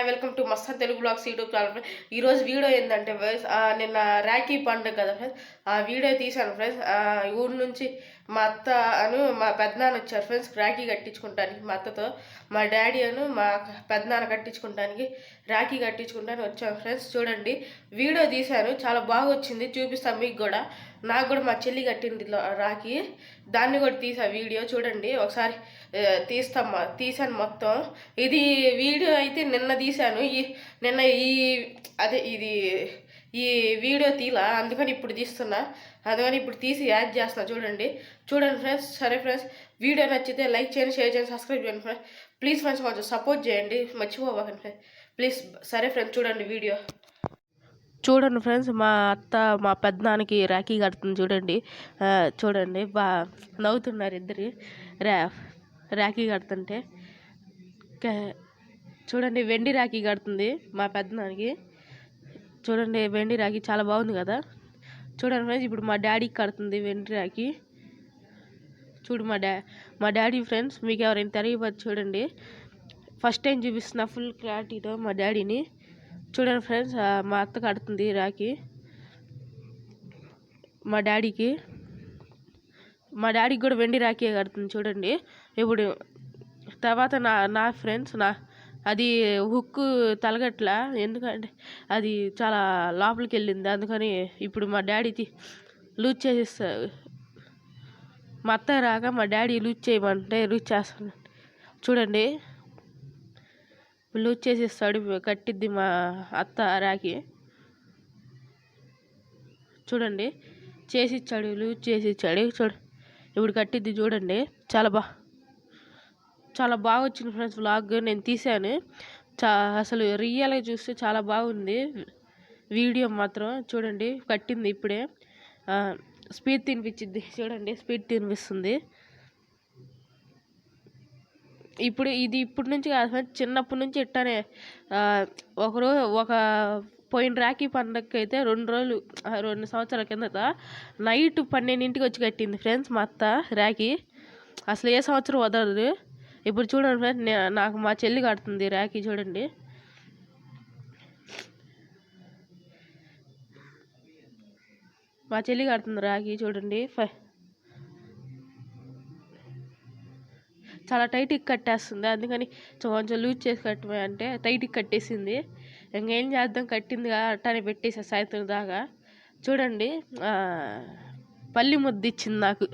Welcome to Mastan Telugu blogs YouTube channel. ఈరోజు video ఏంటంటే friends, నిన్న రాఖీ పండుగ కదా ఫ్రెండ్స్, ఆ వీడియో తీశాను ఫ్రెండ్స్. ఊరు నుంచి మా అత్త మా పెద్దనాన్న వచ్చారు ఫ్రెండ్స్ రాఖీ కట్టించుకుంటానికి. మా అత్తతో మా డాడీ మా పెద్దనాన్న కట్టించుకుంటానికి రాఖీ కట్టించుకుంటానికి వచ్చాను ఫ్రెండ్స్. చూడండి వీడియో తీశాను, చాలా బాగా వచ్చింది, చూపిస్తాను మీకు కూడా. నాకు కూడా మా చెల్లి కట్టింది రాఖీ, దాన్ని కూడా తీసా వీడియో. చూడండి ఒకసారి తీసాను మొత్తం. ఇది వీడియో అయితే నిన్న తీశాను, నిన్న ఈ వీడియో తీలా, అందుకని ఇప్పుడు తీస్తున్నా, అందుకని ఇప్పుడు తీసి యాడ్ చేస్తున్నా. చూడండి ఫ్రెండ్స్. సరే ఫ్రెండ్స్, వీడియో నచ్చితే లైక్ చేయండి, షేర్ చేయండి, సబ్స్క్రైబ్ చేయండి ఫ్రెండ్స్. ప్లీజ్ ఫ్రెండ్స్ కొంచెం సపోర్ట్ చేయండి, మర్చిపోకండి ఫ్రెండ్స్ ప్లీజ్. సరే ఫ్రెండ్స్, చూడండి వీడియో. చూడండి ఫ్రెండ్స్, మా అత్త మా పెద్దనాన్నకి రాఖీ కడుతుంది. చూడండి నవ్వుతున్నారు ఇద్దరు రాఖీ కడుతుంటే. చూడండి వెండి రాఖీ కడుతుంది మా పెద్దనాన్నకి. చూడండి వెండి రాఖీ చాలా బాగుంది కదా. చూడండి ఫ్రెండ్స్, ఇప్పుడు మా డాడీకి కడుతుంది వెండి రాఖీ. చూడు మా డాడీ ఫ్రెండ్స్, మీకు ఎవరైనా తెలియదు చూడండి, ఫస్ట్ టైం చూపిస్తున్నా ఫుల్ క్లారిటీతో మా డాడీని. చూడండి ఫ్రెండ్స్, మా అత్త కడుతుంది రాఖీ మా డాడీకి కూడా వెండి రాఖీ కడుతుంది. చూడండి ఇప్పుడు తర్వాత నా ఫ్రెండ్స్ అది హుక్కు తలగట్ల, ఎందుకంటే అది చాలా లోపలికి వెళ్ళింది, అందుకని ఇప్పుడు మా డాడీ లూజ్ చేసేస్తారు. మా అత్త రాక మా డాడీ లూజ్ చేయమంటే లూజ్ చేస్తాను. చూడండి లూజ్ చేసేస్తాడు, కట్టిద్ది మా అత్త రాఖీ. చూడండి చేసిచ్చాడు, లూజ్ చేసిచ్చాడు. ఇప్పుడు కట్టిద్ది. చూడండి చాలా బాగా వచ్చింది ఫ్రెండ్స్ వ్లాగ్, నేను తీసాను. అసలు రియల్గా చూస్తే చాలా బాగుంది వీడియో మాత్రం. చూడండి కట్టింది ఇప్పుడే, స్పీడ్ తినిపించింది. చూడండి స్పీడ్ తినిపిస్తుంది. ఇప్పటి నుంచి కాదు ఫ్రెండ్స్, చిన్నప్పటి నుంచి ఇట్టానే. పోయిన రాఖీ పండగకి అయితే 2 సంవత్సరాల కిందట నైట్ 12ంటికి వచ్చి కట్టింది ఫ్రెండ్స్ మా అత్త రాఖీ. అసలు ఏ సంవత్సరం వదలదు. ఇప్పుడు చూడండి ఫ్రెండ్స్, నాకు మా చెల్లి కడుతుంది రాఖీ. చూడండి మా చెల్లి కడుతుంది రాఖీ. చూడండి చాలా టైట్గా కట్టేస్తుంది, అందుకని కొంచెం లూజ్ చేసి కట్టమే అంటే టైట్గా కట్టేసింది. ఇంకేం చేద్దాం, కట్టిందిగా అట్టానే పెట్టేసా సాయంత్రం దాకా. చూడండి పల్లి ముద్ద ఇచ్చింది నాకు.